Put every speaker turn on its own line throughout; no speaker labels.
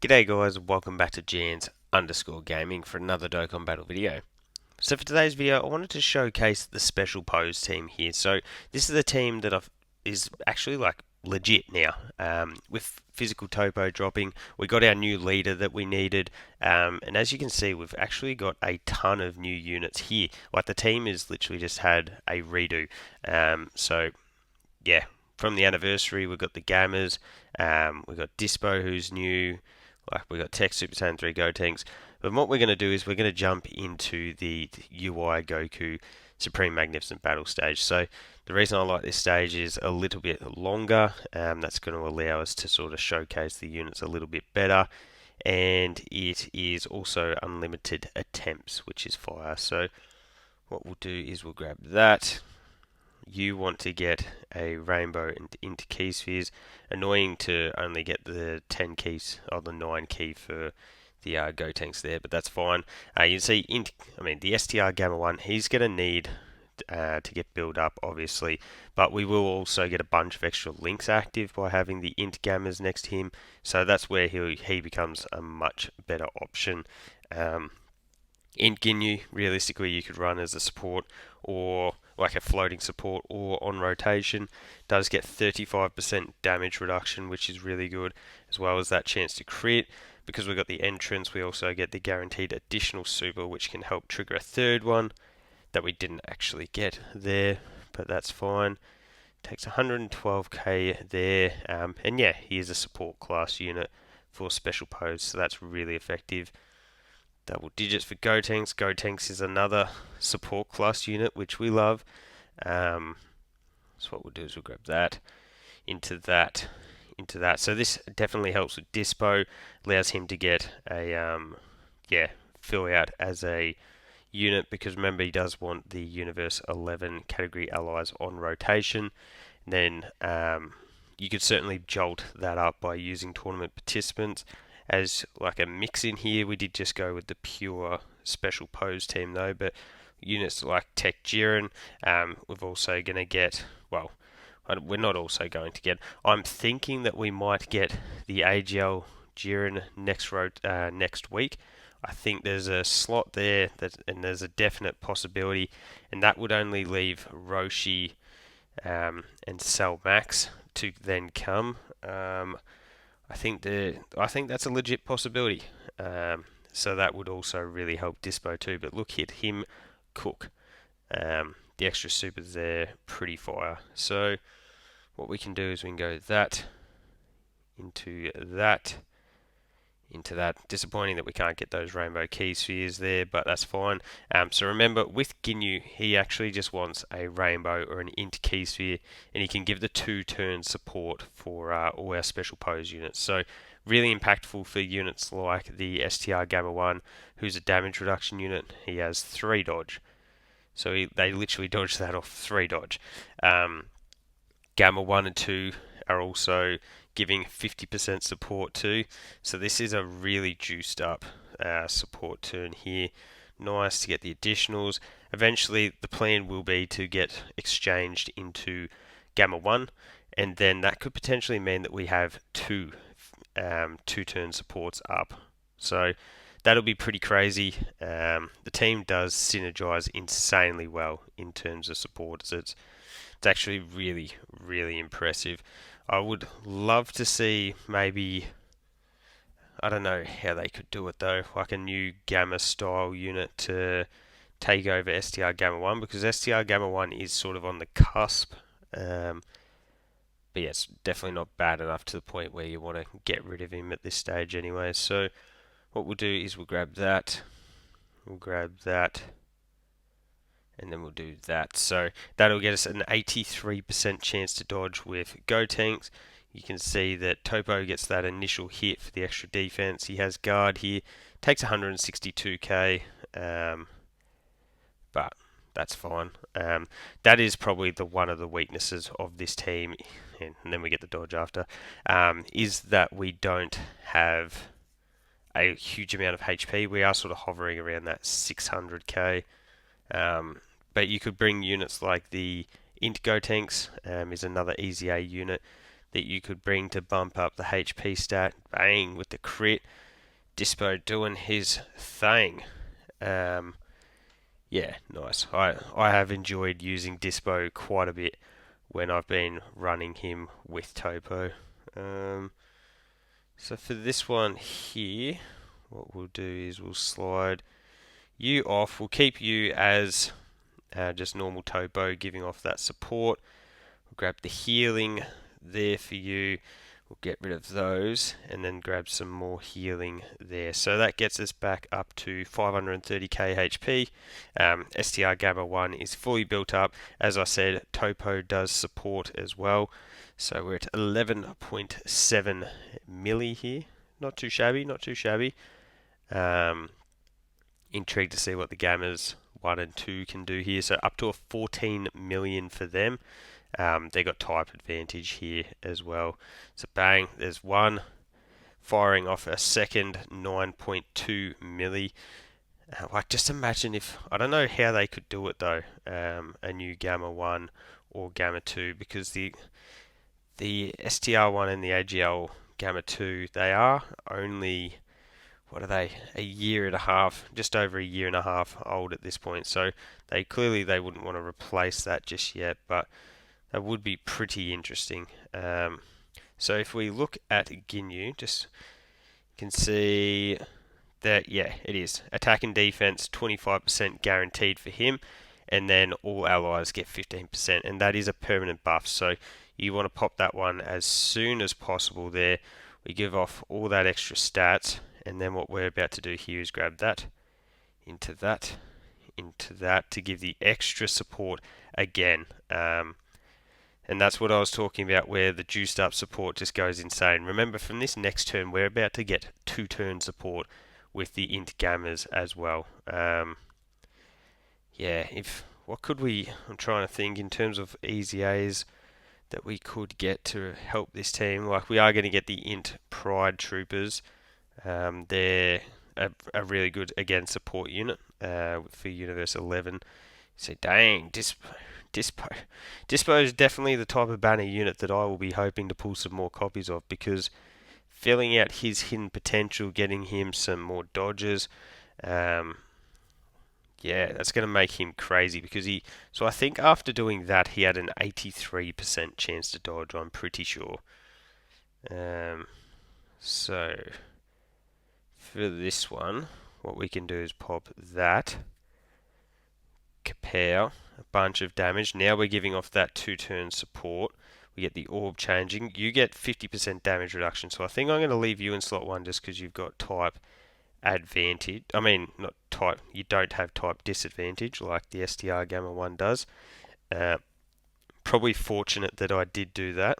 G'day guys, welcome back to Jans_gaming for another Dokkan battle video. So for today's video, I wanted to showcase the special pose team here. So this is the team that is actually like legit now. With physical topo dropping, we got our new leader that we needed, and as you can see, we've actually got a ton of new units here. Like the team has literally just had a redo. So yeah, from the anniversary, we've got the Gammas, we've got Dispo who's new. Like we got Tech Super Saiyan 3 Gotenks. But what we're going to do is we're going to jump into the UI Goku Supreme Magnificent Battle stage. So the reason I like this stage is a little bit longer. That's going to allow us to sort of showcase the units a little bit better. And it is also unlimited attempts, which is fire. So what we'll do is we'll grab that. You want to get a rainbow into key spheres. Annoying to only get the 10 keys or the 9 key for the Gotenks there, but that's fine. You can see, the STR Gamma 1, he's going to need to get built up, obviously, but we will also get a bunch of extra links active by having the Int Gammas next to him, so that's where he becomes a much better option. Int Ginyu, realistically, you could run as a support or like a floating support or on rotation. Does get 35% damage reduction, which is really good, as well as that chance to crit. Because we've got the entrance, we also get the guaranteed additional super, which can help trigger a third one that we didn't actually get there, but that's fine. Takes 112k there, and yeah, he is a support class unit for special pose, so that's really effective. Double digits for Gotenks. Gotenks is another support class unit, which we love. So what we'll do is we'll grab that into that. So this definitely helps with Dispo. Allows him to get a fill out as a unit, because remember he does want the Universe 11 category allies on rotation. And then you could certainly jolt that up by using tournament participants as like a mix in here. We did just go with the pure special pose team though, but units like Tech Jiren, we're also going to get, well, we're not also going to get, I'm thinking that we might get the AGL Jiren next week. I think there's a slot there, and there's a definite possibility, and that would only leave Roshi and Cell Max to then come. I think that's a legit possibility. So that would also really help Dispo too. But look, hit him cook. The extra supers there, pretty fire. So what we can do is we can go that into that. Disappointing that we can't get those rainbow key spheres there, but that's fine. So remember, with Ginyu, he actually just wants a rainbow or an int key sphere, and he can give the 2-turn support for all our special pose units. So really impactful for units like the STR Gamma 1, who's a damage reduction unit. He has 3 dodge. So they literally dodge that off 3 dodge. Gamma 1 and 2 are also giving 50% support too. So this is a really juiced up support turn here. Nice to get the additionals. Eventually the plan will be to get exchanged into Gamma 1, and then that could potentially mean that we have 2-turn supports up. So that'll be pretty crazy. The team does synergize insanely well in terms of supports. It's actually really, really impressive. I would love to see maybe, I don't know how they could do it though, like a new Gamma style unit to take over STR Gamma 1, because STR Gamma 1 is sort of on the cusp. But yeah, it's definitely not bad enough to the point where you want to get rid of him at this stage anyway. So what we'll do is we'll grab that, and then we'll do that. So that'll get us an 83% chance to dodge with Gotenks. You can see that Topo gets that initial hit for the extra defense. He has guard here, takes 162k, but that's fine. That is probably one of the weaknesses of this team, and then we get the dodge after, is that we don't have a huge amount of HP. We are sort of hovering around that 600k. But you could bring units like the Int Gotenks, is another easy A unit that you could bring to bump up the HP stat. Bang with the crit. Dispo doing his thing. Yeah, nice. I have enjoyed using Dispo quite a bit when I've been running him with Topo. So for this one here, what we'll do is we'll slide you off. We'll keep you as just normal Topo, giving off that support. We'll grab the healing there for you. We'll get rid of those and then grab some more healing there. So that gets us back up to 530k HP. STR Gamma 1 is fully built up. As I said, Topo does support as well. So we're at 11.7 milli here. Not too shabby, not too shabby. Intrigued to see what the Gammas 1 and 2 can do here. So up to a 14 million for them. They got type advantage here as well. So bang, there's one firing off a second 9.2 milli. Like just imagine if, I don't know how they could do it though, a new Gamma 1 or Gamma 2, because the STR1 and the AGL Gamma 2, they are only, what are they, a year and a half, just over a year and a half old at this point. So they wouldn't want to replace that just yet, but that would be pretty interesting. So if we look at Ginyu, just can see that, yeah, it is. Attack and defense, 25% guaranteed for him, and then all allies get 15%, and that is a permanent buff. So you want to pop that one as soon as possible there. We give off all that extra stats, and then what we're about to do here is grab that, into that, into that, to give the extra support again. And that's what I was talking about, where the juiced up support just goes insane. Remember, from this next turn, we're about to get 2-turn support with the int gammas as well. Yeah, what could we, I'm trying to think in terms of easy A's that we could get to help this team. Like, we are going to get the int pride troopers. They're a really good, again, support unit for Universe 11. So dang, Dispo is definitely the type of banner unit that I will be hoping to pull some more copies of, because filling out his hidden potential, getting him some more dodges, yeah, that's going to make him crazy, because so I think after doing that he had an 83% chance to dodge, I'm pretty sure. So for this one, what we can do is pop that, Kapow, a bunch of damage. Now we're giving off that 2-turn support. We get the orb changing. You get 50% damage reduction. So I think I'm going to leave you in slot 1 just because you've got type advantage. I mean, not type. You don't have type disadvantage like the STR Gamma 1 does. Probably fortunate that I did do that.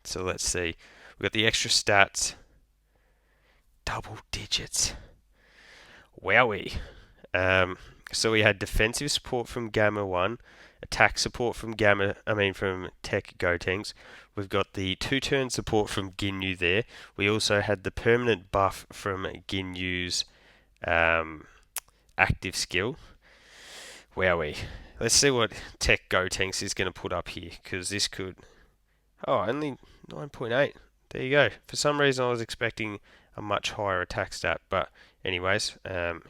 So let's see. We've got the extra stats. Double digits. Wowie. So we had defensive support from Gamma 1, attack support from from Tech Gotenks. We've got the 2-turn support from Ginyu there. We also had the permanent buff from Ginyu's active skill. Wowie. Let's see what Tech Gotenks is going to put up here, because this could... Oh, only 9.8. There you go. For some reason I was expecting a much higher attack stat, but anyways,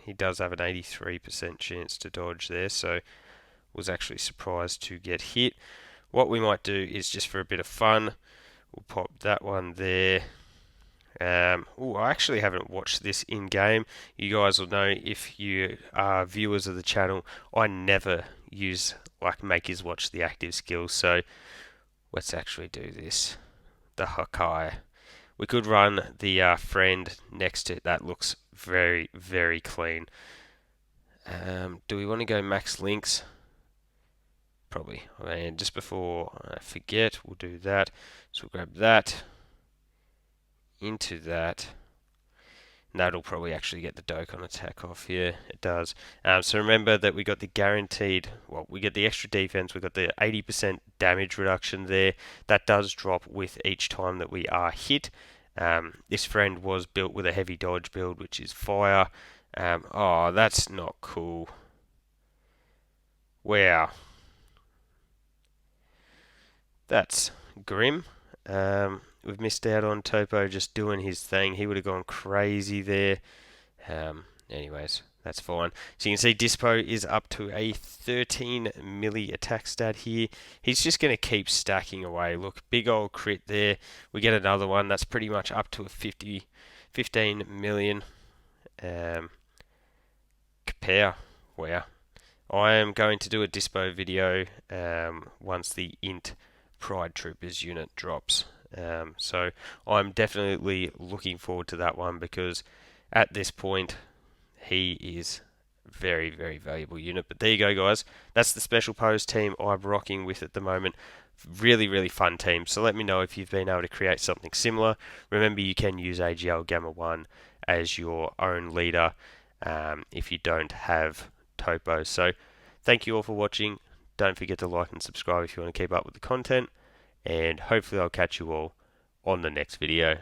he does have an 83% chance to dodge there, so was actually surprised to get hit. What we might do is, just for a bit of fun, we'll pop that one there. I actually haven't watched this in game. You guys will know, if you are viewers of the channel, I never make us watch the active skills, so let's actually do this. The Hakai. We could run the friend next to it. That looks very, very clean. Do we want to go max links? Probably. And just before I forget, we'll do that. So we'll grab that into that. And that'll probably actually get the Dokkan attack off. Yeah, it does. So remember that we got the guaranteed, we get the extra defense. We got the 80% damage reduction there. That does drop with each time that we are hit. This friend was built with a heavy dodge build, which is fire. Oh, that's not cool. Wow. That's grim. We've missed out on Topo just doing his thing. He would have gone crazy there. Anyways, that's fine. So you can see Dispo is up to a 13 milli attack stat here. He's just going to keep stacking away. Look, big old crit there. We get another one. That's pretty much up to a 15 million. Kapow. Wow. I am going to do a Dispo video once the Int Pride Troopers unit drops. So I'm definitely looking forward to that one because at this point he is very, very valuable unit. But there you go, guys. That's the special pose team I'm rocking with at the moment. Really, really fun team. So let me know if you've been able to create something similar. Remember, you can use AGL Gamma 1 as your own leader if you don't have Topo. So thank you all for watching. Don't forget to like and subscribe if you want to keep up with the content. And hopefully I'll catch you all on the next video.